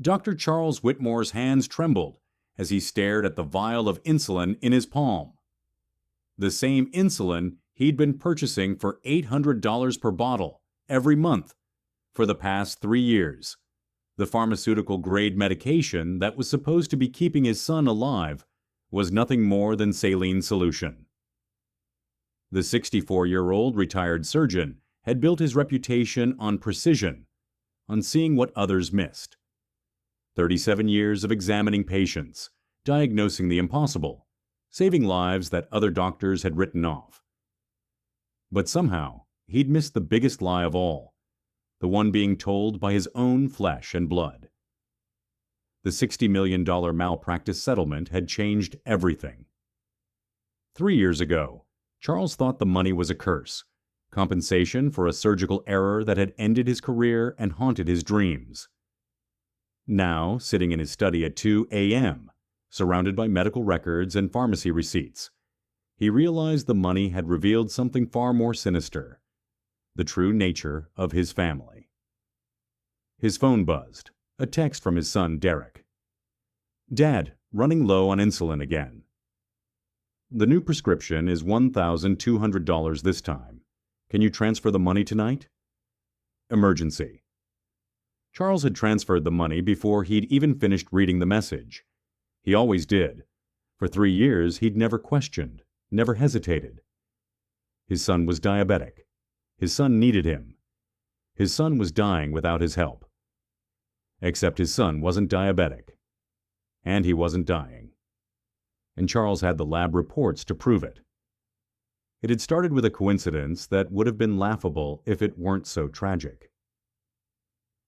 Dr. Charles Whitmore's hands trembled as he stared at the vial of insulin in his palm. The same insulin he'd been purchasing for $800 per bottle every month for the past 3 years. The pharmaceutical-grade medication that was supposed to be keeping his son alive was nothing more than saline solution. The 64-year-old retired surgeon had built his reputation on precision, on seeing what others missed. 37 years of examining patients, diagnosing the impossible, saving lives that other doctors had written off. But somehow, he'd missed the biggest lie of all, the one being told by his own flesh and blood. The $60 million malpractice settlement had changed everything. 3 years ago, Charles thought the money was a curse, compensation for a surgical error that had ended his career and haunted his dreams. Now, sitting in his study at 2 a.m., surrounded by medical records and pharmacy receipts, he realized the money had revealed something far more sinister, the true nature of his family. His phone buzzed, a text from his son Derek. "Dad, running low on insulin again. The new prescription is $1,200 this time. Can you transfer the money tonight? Emergency." Charles had transferred the money before he'd even finished reading the message. He always did. For 3 years, he'd never questioned, never hesitated. His son was diabetic. His son needed him. His son was dying without his help. Except his son wasn't diabetic. And he wasn't dying. And Charles had the lab reports to prove it. It had started with a coincidence that would have been laughable if it weren't so tragic.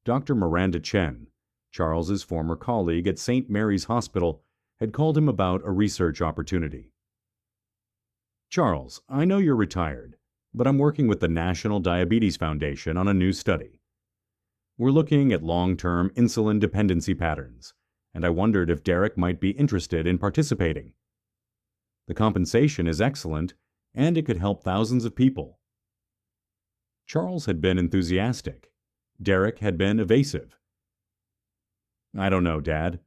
Dr. Miranda Chen, Charles's former colleague at St. Mary's Hospital, had called him about a research opportunity. "Charles, I know you're retired, but I'm working with the National Diabetes Foundation on a new study. We're looking at long-term insulin dependency patterns, and I wondered if Derek might be interested in participating. The compensation is excellent, and it could help thousands of people." Charles had been enthusiastic. Derek had been evasive. "I don't know, Dad.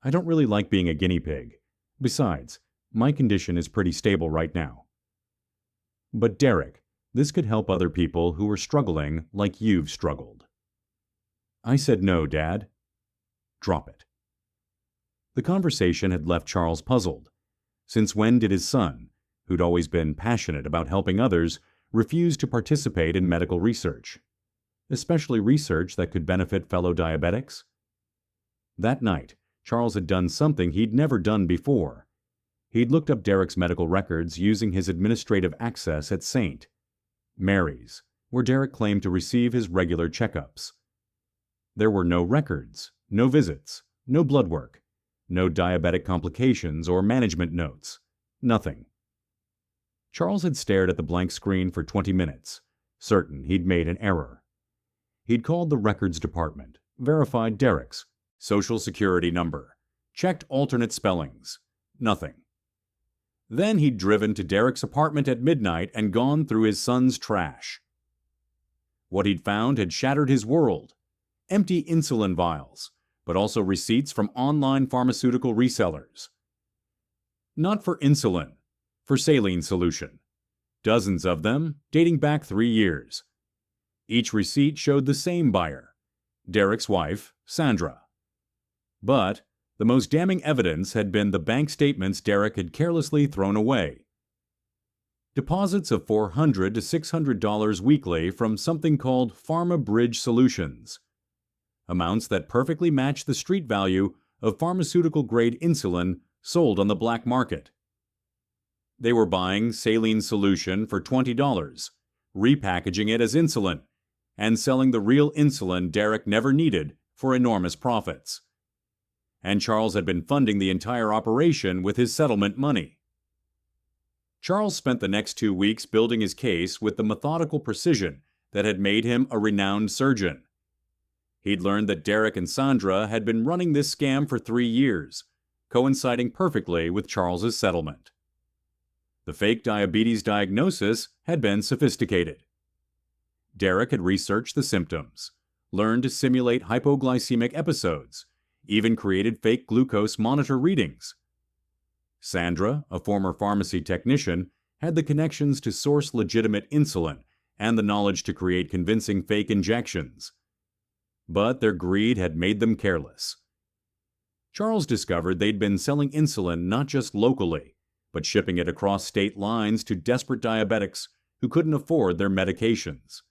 I don't really like being a guinea pig. Besides, my condition is pretty stable right now." "But Derek, this could help other people who are struggling like you've struggled." "I said no, Dad." "Drop it." The conversation had left Charles puzzled. Since when did his son, who'd always been passionate about helping others, refuse to participate in medical research, especially research that could benefit fellow diabetics? That night, Charles had done something he'd never done before. He'd looked up Derek's medical records using his administrative access at St. Mary's, where Derek claimed to receive his regular checkups. There were no records, no visits, no blood work, no diabetic complications or management notes. Nothing. Charles had stared at the blank screen for 20 minutes, certain he'd made an error. He'd called the records department, verified Derek's Social Security number, checked alternate spellings. Nothing. Then he'd driven to Derek's apartment at midnight and gone through his son's trash. What he'd found had shattered his world. Empty insulin vials, but also receipts from online pharmaceutical resellers. Not for insulin, for saline solution. Dozens of them, dating back 3 years. Each receipt showed the same buyer, Derek's wife, Sandra. But the most damning evidence had been the bank statements Derek had carelessly thrown away. Deposits of $400 to $600 weekly from something called Pharma Bridge Solutions. Amounts that perfectly matched the street value of pharmaceutical-grade insulin sold on the black market. They were buying saline solution for $20, repackaging it as insulin, and selling the real insulin Derek never needed for enormous profits. And Charles had been funding the entire operation with his settlement money. Charles spent the next 2 weeks building his case with the methodical precision that had made him a renowned surgeon. He'd learned that Derek and Sandra had been running this scam for 3 years, coinciding perfectly with Charles's settlement. The fake diabetes diagnosis had been sophisticated. Derek had researched the symptoms, learned to simulate hypoglycemic episodes, even created fake glucose monitor readings. Sandra, a former pharmacy technician, had the connections to source legitimate insulin and the knowledge to create convincing fake injections. But their greed had made them careless. Charles discovered they'd been selling insulin not just locally, but shipping it across state lines to desperate diabetics who couldn't afford their medications.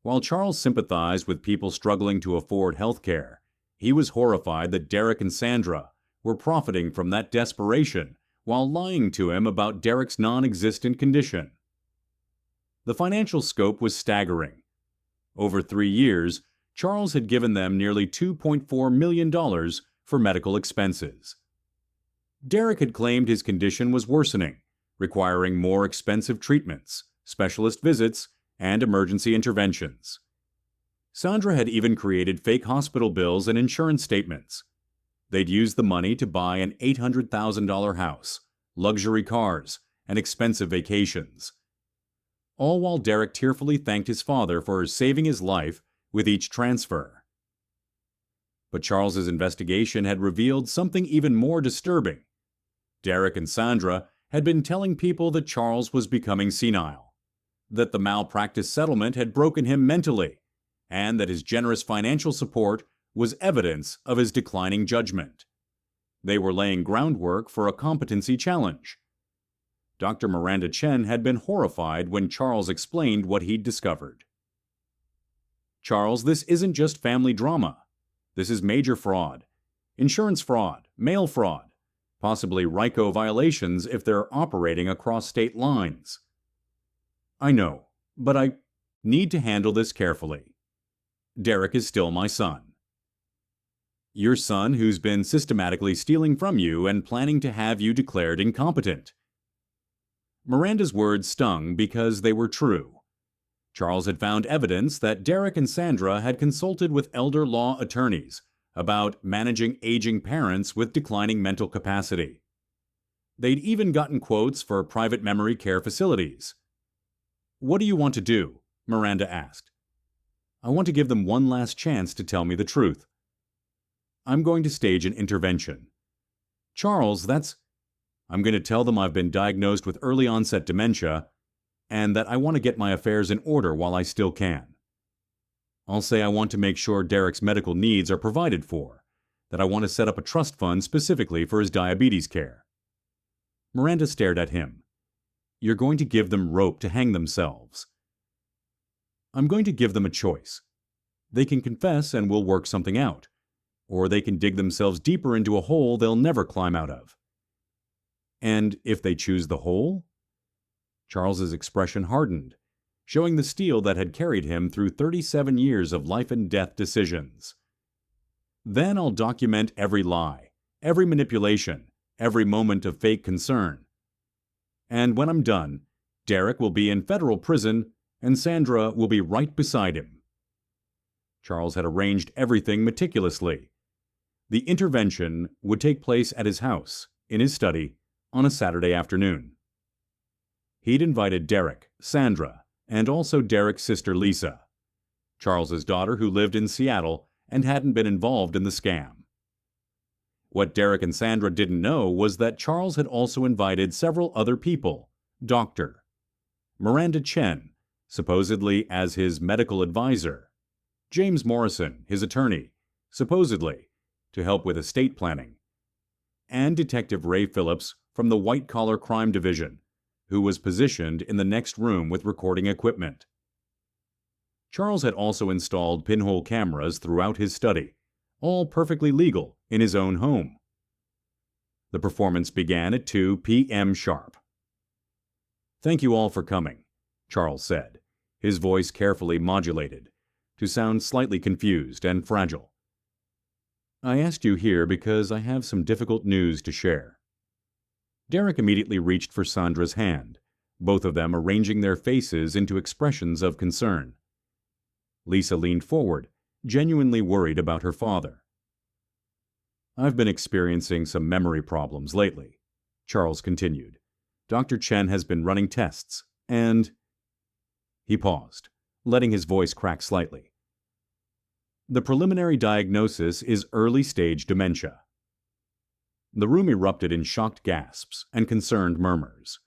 While Charles sympathized with people struggling to afford health care, he was horrified that Derek and Sandra were profiting from that desperation while lying to him about Derek's non-existent condition. The financial scope was staggering. Over 3 years, Charles had given them nearly $2.4 million for medical expenses. Derek had claimed his condition was worsening, requiring more expensive treatments, specialist visits, and emergency interventions. Sandra had even created fake hospital bills and insurance statements. They'd used the money to buy an $800,000 house, luxury cars, and expensive vacations. All while Derek tearfully thanked his father for saving his life with each transfer. But Charles's investigation had revealed something even more disturbing. Derek and Sandra had been telling people that Charles was becoming senile, that the malpractice settlement had broken him mentally, and that his generous financial support was evidence of his declining judgment. They were laying groundwork for a competency challenge. Dr. Miranda Chen had been horrified when Charles explained what he'd discovered. "Charles, this isn't just family drama. This is major fraud. Insurance fraud, mail fraud, possibly RICO violations if they're operating across state lines." "I know, but I need to handle this carefully. Derek is still my son." "Your son who's been systematically stealing from you and planning to have you declared incompetent." Miranda's words stung because they were true. Charles had found evidence that Derek and Sandra had consulted with elder law attorneys about managing aging parents with declining mental capacity. They'd even gotten quotes for private memory care facilities. "What do you want to do?" Miranda asked. "I want to give them one last chance to tell me the truth. I'm going to stage an intervention." "Charles, I'm going to tell them I've been diagnosed with early onset dementia and that I want to get my affairs in order while I still can. I'll say I want to make sure Derek's medical needs are provided for, that I want to set up a trust fund specifically for his diabetes care." Miranda stared at him. "You're going to give them rope to hang themselves." "I'm going to give them a choice. They can confess and we'll work something out, or they can dig themselves deeper into a hole they'll never climb out of." "And if they choose the hole?" Charles's expression hardened, showing the steel that had carried him through 37 years of life and death decisions. "Then I'll document every lie, every manipulation, every moment of fake concern. And when I'm done, Derek will be in federal prison and Sandra will be right beside him." Charles had arranged everything meticulously. The intervention would take place at his house, in his study, on a Saturday afternoon. He'd invited Derek, Sandra, and also Derek's sister Lisa, Charles's daughter who lived in Seattle and hadn't been involved in the scam. What Derek and Sandra didn't know was that Charles had also invited several other people, Dr. Miranda Chen, supposedly as his medical advisor, James Morrison, his attorney, supposedly to help with estate planning, and Detective Ray Phillips from the White Collar Crime Division, who was positioned in the next room with recording equipment. Charles had also installed pinhole cameras throughout his study, all perfectly legal in his own home. The performance began at 2 p.m. sharp. "Thank you all for coming," Charles said, his voice carefully modulated to sound slightly confused and fragile. "I asked you here because I have some difficult news to share." Derek immediately reached for Sandra's hand, both of them arranging their faces into expressions of concern. Lisa leaned forward, genuinely worried about her father. "I've been experiencing some memory problems lately," Charles continued. "Dr. Chen has been running tests, and—" He paused, letting his voice crack slightly. The preliminary diagnosis is early-stage dementia. The room erupted in shocked gasps and concerned murmurs.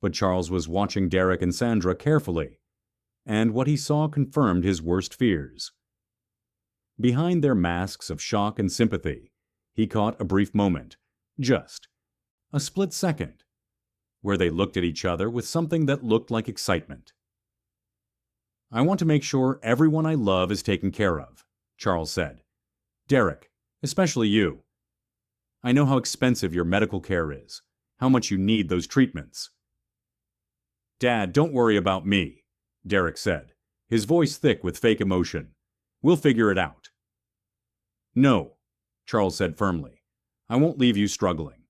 But Charles was watching Derek and Sandra carefully, and what he saw confirmed his worst fears. Behind their masks of shock and sympathy, he caught a brief moment, just a split second, where they looked at each other with something that looked like excitement. "I want to make sure everyone I love is taken care of," Charles said. "Derek, especially you. I know how expensive your medical care is, how much you need those treatments." "Dad, don't worry about me," Derek said, his voice thick with fake emotion. "We'll figure it out." "No," Charles said firmly. "I won't leave you struggling.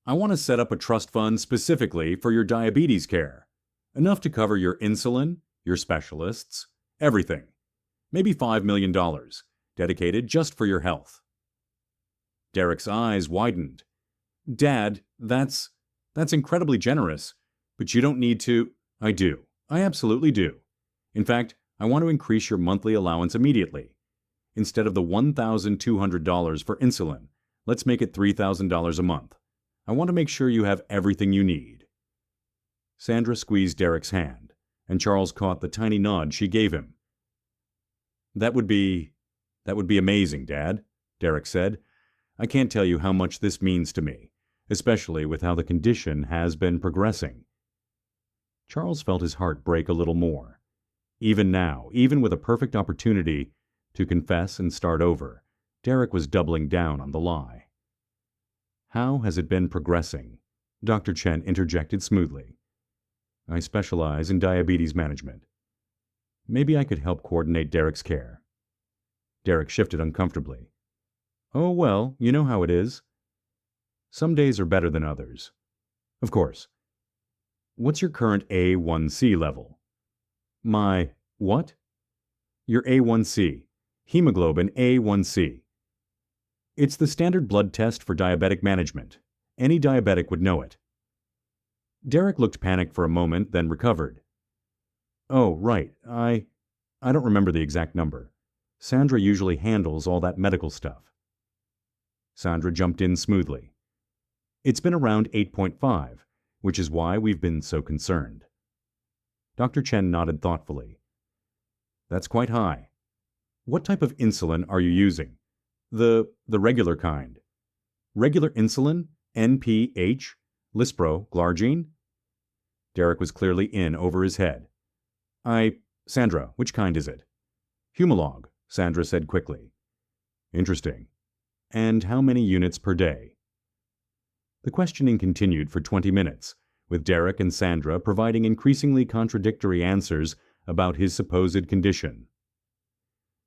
I want to set up a trust fund specifically for your diabetes care, enough to cover your insulin, your specialists, everything. Maybe $5 million, dedicated just for your health." Derek's eyes widened. "Dad, that's incredibly generous, but you don't need to—" "I do. I absolutely do. In fact, I want to increase your monthly allowance immediately. Instead of the $1,200 for insulin, let's make it $3,000 a month. I want to make sure you have everything you need." Sandra squeezed Derek's hand, and Charles caught the tiny nod she gave him. That would be amazing, Dad," Derek said. "I can't tell you how much this means to me, especially with how the condition has been progressing." Charles felt his heart break a little more. Even now, even with a perfect opportunity to confess and start over, Derek was doubling down on the lie. "How has it been progressing?" Dr. Chen interjected smoothly. "I specialize in diabetes management. Maybe I could help coordinate Derek's care." Derek shifted uncomfortably. "Oh, well, you know how it is. Some days are better than others." "Of course. What's your current A1C level?" "My what?" "Your A1C. Hemoglobin A1C. It's the standard blood test for diabetic management. Any diabetic would know it." Derek looked panicked for a moment, then recovered. "Oh, right. I don't remember the exact number. Sandra usually handles all that medical stuff." Sandra jumped in smoothly. "It's been around 8.5, which is why we've been so concerned." Dr. Chen nodded thoughtfully. "That's quite high. What type of insulin are you using? The regular kind. Regular insulin? NPH? Lispro? Glargine?" Derek was clearly in over his head. Sandra, which kind is it?" "Humalog," Sandra said quickly. "Interesting. And how many units per day?" The questioning continued for 20 minutes, with Derek and Sandra providing increasingly contradictory answers about his supposed condition.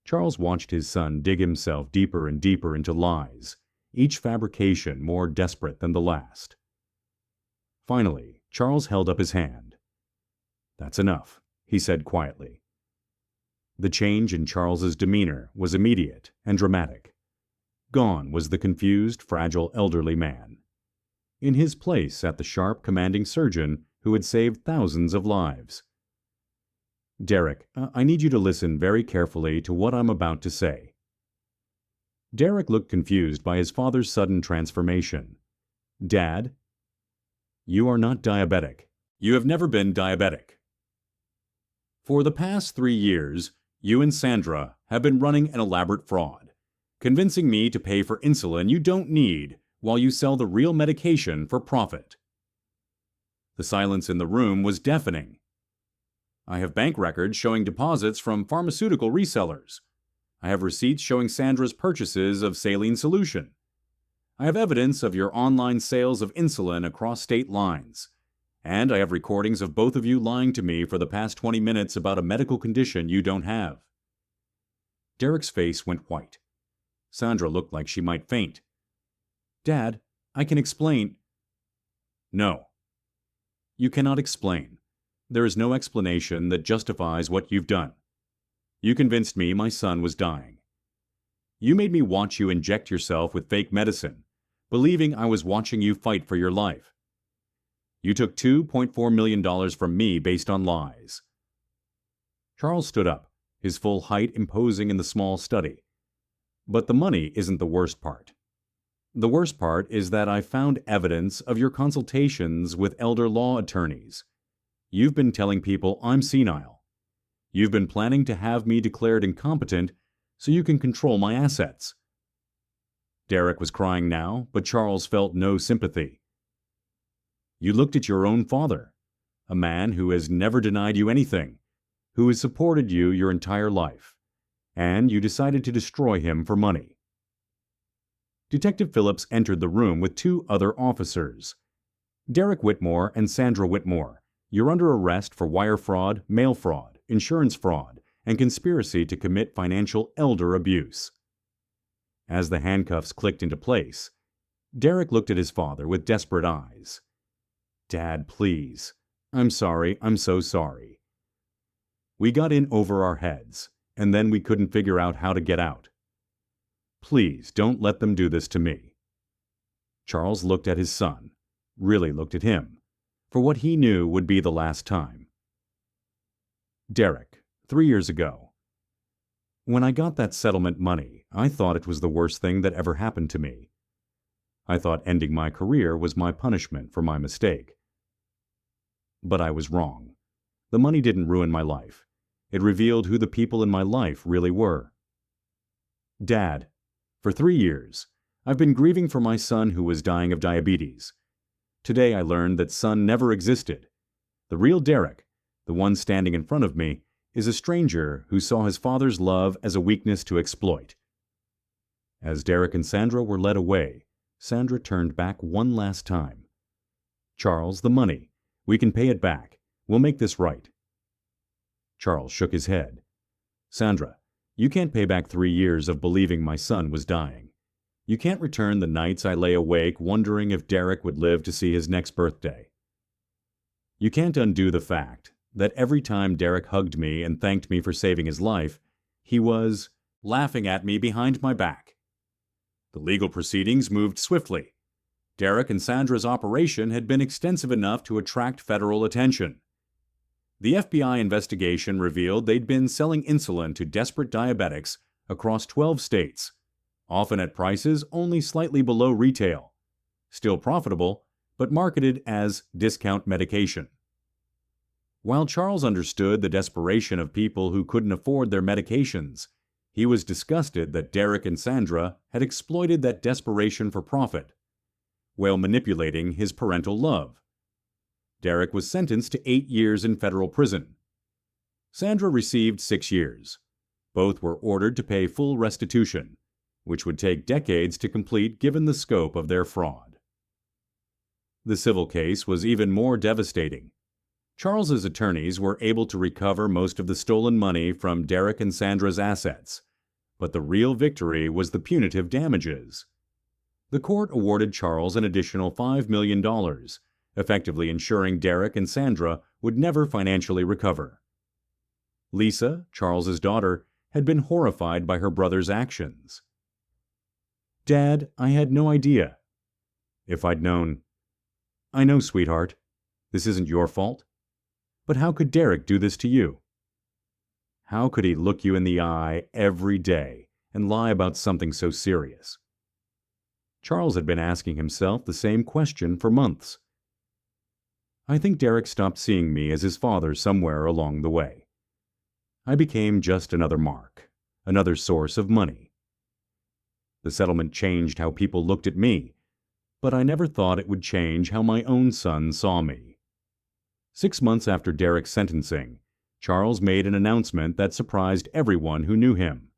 Charles watched his son dig himself deeper and deeper into lies, each fabrication more desperate than the last. Finally, Charles held up his hand. "That's enough," he said quietly. The change in Charles's demeanor was immediate and dramatic. Gone was the confused, fragile elderly man. In his place sat the sharp, commanding surgeon who had saved thousands of lives. "Derek, I need you to listen very carefully to what I'm about to say." Derek looked confused by his father's sudden transformation. "Dad, you are not diabetic. You have never been diabetic. For the past 3 years, you and Sandra have been running an elaborate fraud, convincing me to pay for insulin you don't need while you sell the real medication for profit." The silence in the room was deafening. "I have bank records showing deposits from pharmaceutical resellers. I have receipts showing Sandra's purchases of saline solution. I have evidence of your online sales of insulin across state lines. And I have recordings of both of you lying to me for the past 20 minutes about a medical condition you don't have." Derek's face went white. Sandra looked like she might faint. "Dad, I can explain." "No. You cannot explain. There is no explanation that justifies what you've done. You convinced me my son was dying. You made me watch you inject yourself with fake medicine, believing I was watching you fight for your life. You took $2.4 million from me based on lies." Charles stood up, his full height imposing in the small study. But the money isn't the worst part. The worst part is that I found evidence of your consultations with elder law attorneys. You've been telling people I'm senile. You've been planning to have me declared incompetent so you can control my assets. Derek was crying now, but Charles felt no sympathy. You looked at your own father, a man who has never denied you anything, who has supported you your entire life, and you decided to destroy him for money. Detective Phillips entered the room with two other officers. Derek Whitmore and Sandra Whitmore, you're under arrest for wire fraud, mail fraud, insurance fraud, and conspiracy to commit financial elder abuse. As the handcuffs clicked into place, Derek looked at his father with desperate eyes. Dad, please. I'm sorry, I'm so sorry. We got in over our heads, and then we couldn't figure out how to get out. Please don't let them do this to me. Charles looked at his son, really looked at him, for what he knew would be the last time. Derek, 3 years ago. When I got that settlement money, I thought it was the worst thing that ever happened to me. I thought ending my career was my punishment for my mistake. But I was wrong. The money didn't ruin my life. It revealed who the people in my life really were. Dad, for 3 years, I've been grieving for my son who was dying of diabetes. Today I learned that son never existed. The real Derek, the one standing in front of me, is a stranger who saw his father's love as a weakness to exploit. As Derek and Sandra were led away, Sandra turned back one last time. Charles, the money. We can pay it back. We'll make this right. Charles shook his head. Sandra, you can't pay back 3 years of believing my son was dying. You can't return the nights I lay awake wondering if Derek would live to see his next birthday. You can't undo the fact that every time Derek hugged me and thanked me for saving his life, he was laughing at me behind my back. The legal proceedings moved swiftly. Derek and Sandra's operation had been extensive enough to attract federal attention. The FBI investigation revealed they'd been selling insulin to desperate diabetics across 12 states, often at prices only slightly below retail, still profitable, but marketed as discount medication. While Charles understood the desperation of people who couldn't afford their medications, he was disgusted that Derek and Sandra had exploited that desperation for profit, while manipulating his parental love. Derek was sentenced to 8 years in federal prison. Sandra received 6 years. Both were ordered to pay full restitution, which would take decades to complete given the scope of their fraud. The civil case was even more devastating. Charles's attorneys were able to recover most of the stolen money from Derek and Sandra's assets, but the real victory was the punitive damages. The court awarded Charles an additional $5 million, effectively ensuring Derek and Sandra would never financially recover. Lisa, Charles's daughter, had been horrified by her brother's actions. Dad, I had no idea. If I'd known. I know, sweetheart. This isn't your fault. But how could Derek do this to you? How could he look you in the eye every day and lie about something so serious? Charles had been asking himself the same question for months. I think Derek stopped seeing me as his father somewhere along the way. I became just another mark, another source of money. The settlement changed how people looked at me, but I never thought it would change how my own son saw me. 6 months after Derek's sentencing, Charles made an announcement that surprised everyone who knew him.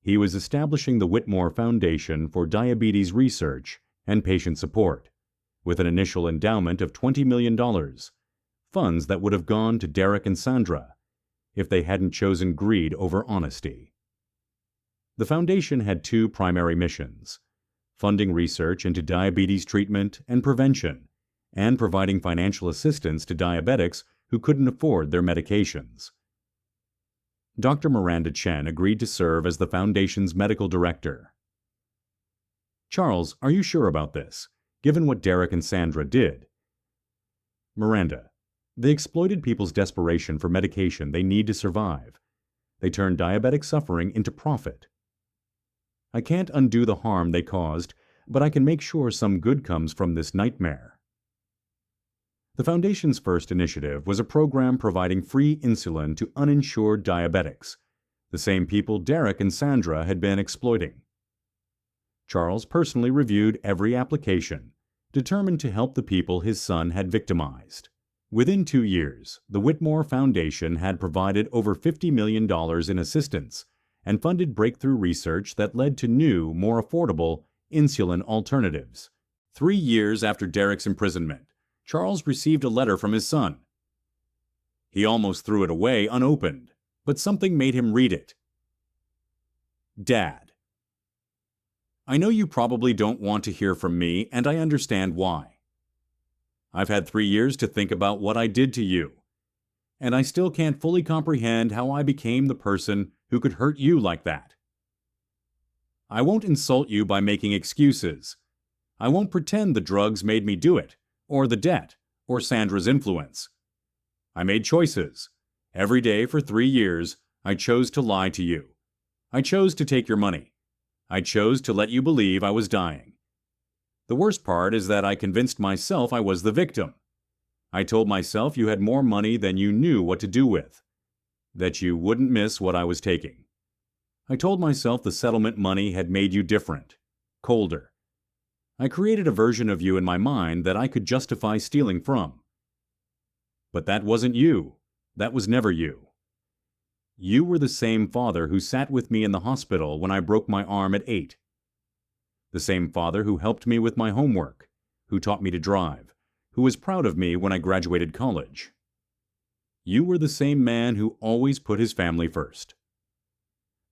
He was establishing the Whitmore Foundation for Diabetes Research and Patient Support, with an initial endowment of $20 million, funds that would have gone to Derek and Sandra if they hadn't chosen greed over honesty. The foundation had 2 primary missions: funding research into diabetes treatment and prevention, and providing financial assistance to diabetics who couldn't afford their medications. Dr. Miranda Chen agreed to serve as the foundation's medical director. Charles, are you sure about this, given what Derek and Sandra did? Miranda, they exploited people's desperation for medication they need to survive. They turned diabetic suffering into profit. I can't undo the harm they caused, but I can make sure some good comes from this nightmare. The Foundation's first initiative was a program providing free insulin to uninsured diabetics, the same people Derek and Sandra had been exploiting. Charles personally reviewed every application, determined to help the people his son had victimized. Within 2 years, the Whitmore Foundation had provided over $50 million in assistance and funded breakthrough research that led to new, more affordable insulin alternatives. 3 years after Derek's imprisonment, Charles received a letter from his son. He almost threw it away unopened, but something made him read it. Dad, I know you probably don't want to hear from me, and I understand why. I've had 3 years to think about what I did to you, and I still can't fully comprehend how I became the person who could hurt you like that. I won't insult you by making excuses. I won't pretend the drugs made me do it, or the debt, or Sandra's influence. I made choices. Every day for 3 years, I chose to lie to you. I chose to take your money. I chose to let you believe I was dying. The worst part is that I convinced myself I was the victim. I told myself you had more money than you knew what to do with, that you wouldn't miss what I was taking. I told myself the settlement money had made you different, colder. I created a version of you in my mind that I could justify stealing from. But that wasn't you. That was never you. You were the same father who sat with me in the hospital when I broke my arm at 8. The same father who helped me with my homework, who taught me to drive, who was proud of me when I graduated college. You were the same man who always put his family first.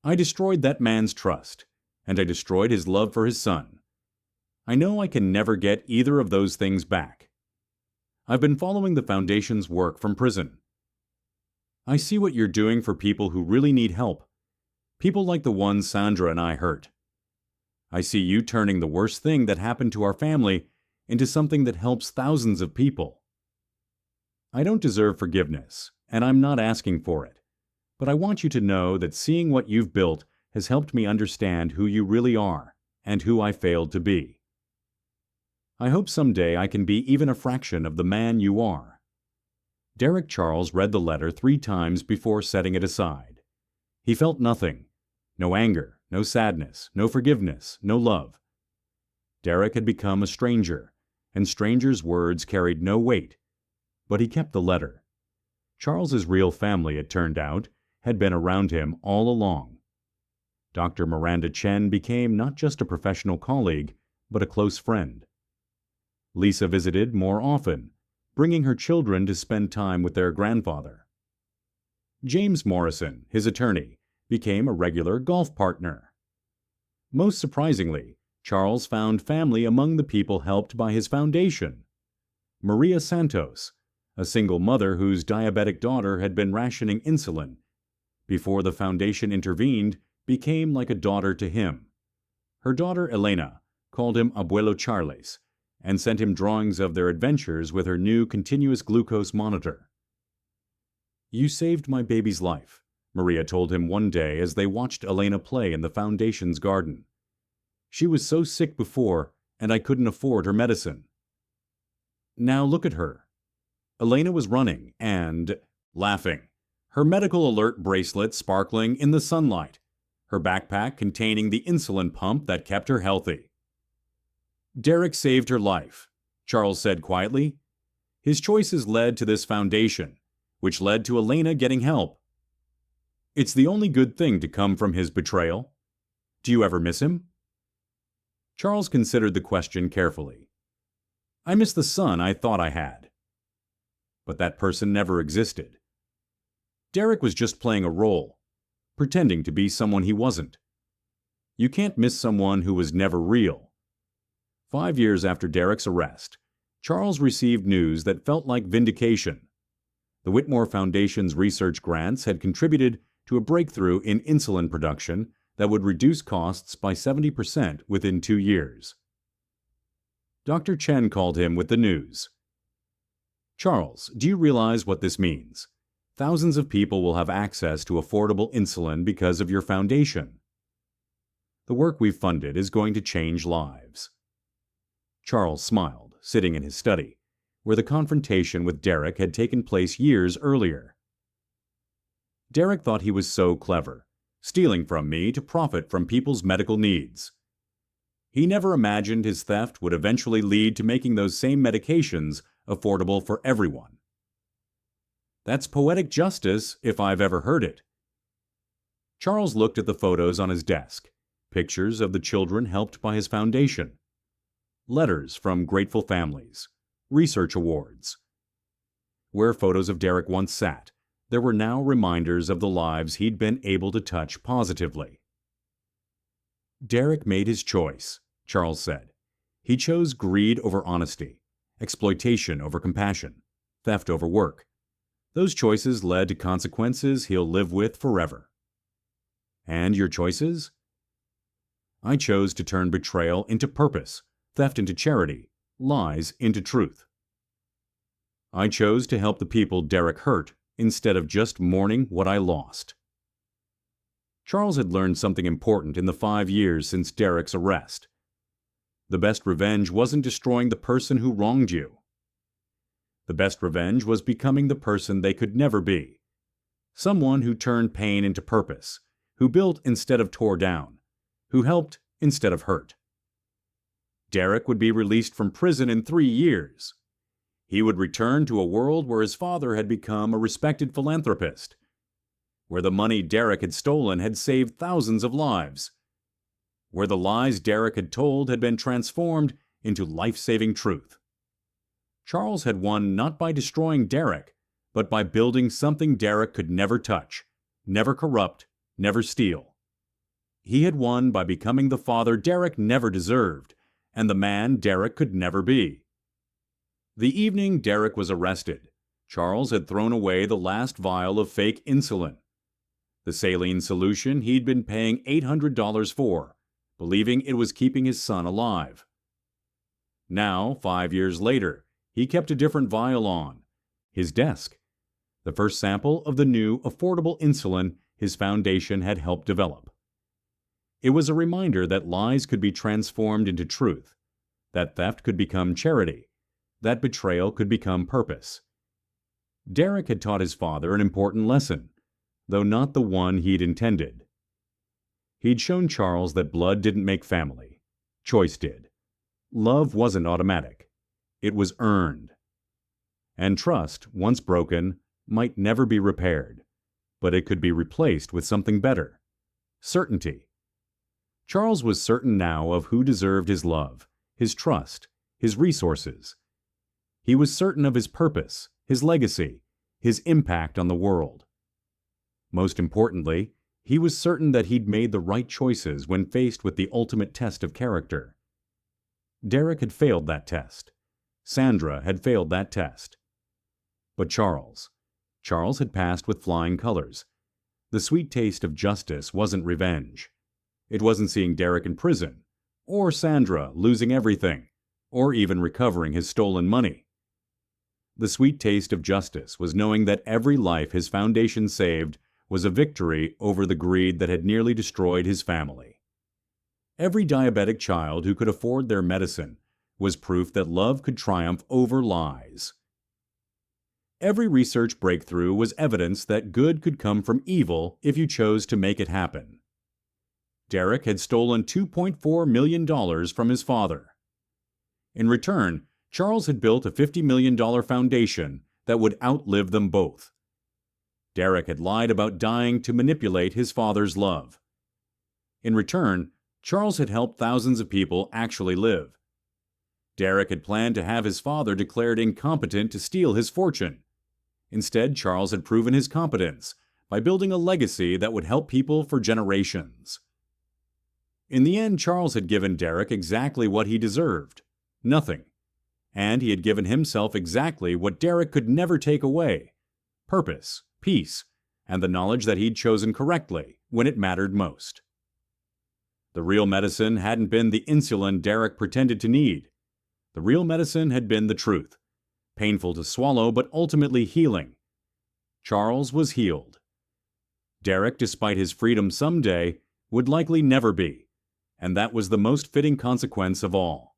I destroyed that man's trust, and I destroyed his love for his son. I know I can never get either of those things back. I've been following the Foundation's work from prison. I see what you're doing for people who really need help, people like the ones Sandra and I hurt. I see you turning the worst thing that happened to our family into something that helps thousands of people. I don't deserve forgiveness, and I'm not asking for it, but I want you to know that seeing what you've built has helped me understand who you really are and who I failed to be. I hope someday I can be even a fraction of the man you are. Derek Charles read the letter 3 times before setting it aside. He felt nothing. No anger, no sadness, no forgiveness, no love. Derek had become a stranger, and strangers' words carried no weight. But he kept the letter. Charles's real family, it turned out, had been around him all along. Dr. Miranda Chen became not just a professional colleague, but a close friend. Lisa visited more often, bringing her children to spend time with their grandfather. James Morrison, his attorney, became a regular golf partner. Most surprisingly, Charles found family among the people helped by his foundation. Maria Santos, a single mother whose diabetic daughter had been rationing insulin, before the foundation intervened, became like a daughter to him. Her daughter Elena called him Abuelo Charles and sent him drawings of their adventures with her new continuous glucose monitor. "You saved my baby's life," Maria told him one day as they watched Elena play in the Foundation's garden. "She was so sick before, and I couldn't afford her medicine. Now look at her." Elena was running and laughing, her medical alert bracelet sparkling in the sunlight, her backpack containing the insulin pump that kept her healthy. "Derek saved her life," Charles said quietly. "His choices led to this foundation, which led to Elena getting help. It's the only good thing to come from his betrayal. Do you ever miss him?" Charles considered the question carefully. "I miss the son I thought I had. But that person never existed. Derek was just playing a role, pretending to be someone he wasn't. You can't miss someone who was never real." 5 years after Derek's arrest, Charles received news that felt like vindication. The Whitmore Foundation's research grants had contributed to a breakthrough in insulin production that would reduce costs by 70% within 2 years. Dr. Chen called him with the news. "Charles, do you realize what this means? Thousands of people will have access to affordable insulin because of your foundation. The work we've funded is going to change lives." Charles smiled, sitting in his study, where the confrontation with Derek had taken place years earlier. "Derek thought he was so clever, stealing from me to profit from people's medical needs. He never imagined his theft would eventually lead to making those same medications affordable for everyone." "That's poetic justice, if I've ever heard it." Charles looked at the photos on his desk, pictures of the children helped by his foundation, letters from grateful families, research awards. Where photos of Derek once sat, there were now reminders of the lives he'd been able to touch positively. "Derek made his choice," Charles said. "He chose greed over honesty, exploitation over compassion, theft over work. Those choices led to consequences he'll live with forever." "And your choices?" "I chose to turn betrayal into purpose, theft into charity, lies into truth. I chose to help the people Derek hurt instead of just mourning what I lost." Charles had learned something important in the 5 years since Derek's arrest. The best revenge wasn't destroying the person who wronged you. The best revenge was becoming the person they could never be. Someone who turned pain into purpose, who built instead of tore down, who helped instead of hurt. Derek would be released from prison in 3 years. He would return to a world where his father had become a respected philanthropist, where the money Derek had stolen had saved thousands of lives, where the lies Derek had told had been transformed into life-saving truth. Charles had won not by destroying Derek, but by building something Derek could never touch, never corrupt, never steal. He had won by becoming the father Derek never deserved, and the man Derek could never be. The evening Derek was arrested, Charles had thrown away the last vial of fake insulin, the saline solution he'd been paying $800 for, believing it was keeping his son alive. Now, 5 years later, he kept a different vial on his desk, the first sample of the new, affordable insulin his foundation had helped develop. It was a reminder that lies could be transformed into truth, that theft could become charity, that betrayal could become purpose. Derek had taught his father an important lesson, though not the one he'd intended. He'd shown Charles that blood didn't make family. Choice did. Love wasn't automatic. It was earned. And trust, once broken, might never be repaired, but it could be replaced with something better. Certainty. Charles was certain now of who deserved his love, his trust, his resources. He was certain of his purpose, his legacy, his impact on the world. Most importantly, he was certain that he'd made the right choices when faced with the ultimate test of character. Derek had failed that test. Sandra had failed that test. But Charles had passed with flying colors. The sweet taste of justice wasn't revenge. It wasn't seeing Derek in prison, or Sandra losing everything, or even recovering his stolen money. The sweet taste of justice was knowing that every life his foundation saved was a victory over the greed that had nearly destroyed his family. Every diabetic child who could afford their medicine was proof that love could triumph over lies. Every research breakthrough was evidence that good could come from evil if you chose to make it happen. Derek had stolen $2.4 million from his father. In return, Charles had built a $50 million foundation that would outlive them both. Derek had lied about dying to manipulate his father's love. In return, Charles had helped thousands of people actually live. Derek had planned to have his father declared incompetent to steal his fortune. Instead, Charles had proven his competence by building a legacy that would help people for generations. In the end, Charles had given Derek exactly what he deserved, nothing. And he had given himself exactly what Derek could never take away: purpose, peace, and the knowledge that he'd chosen correctly when it mattered most. The real medicine hadn't been the insulin Derek pretended to need. The real medicine had been the truth, painful to swallow but ultimately healing. Charles was healed. Derek, despite his freedom someday, would likely never be, and that was the most fitting consequence of all.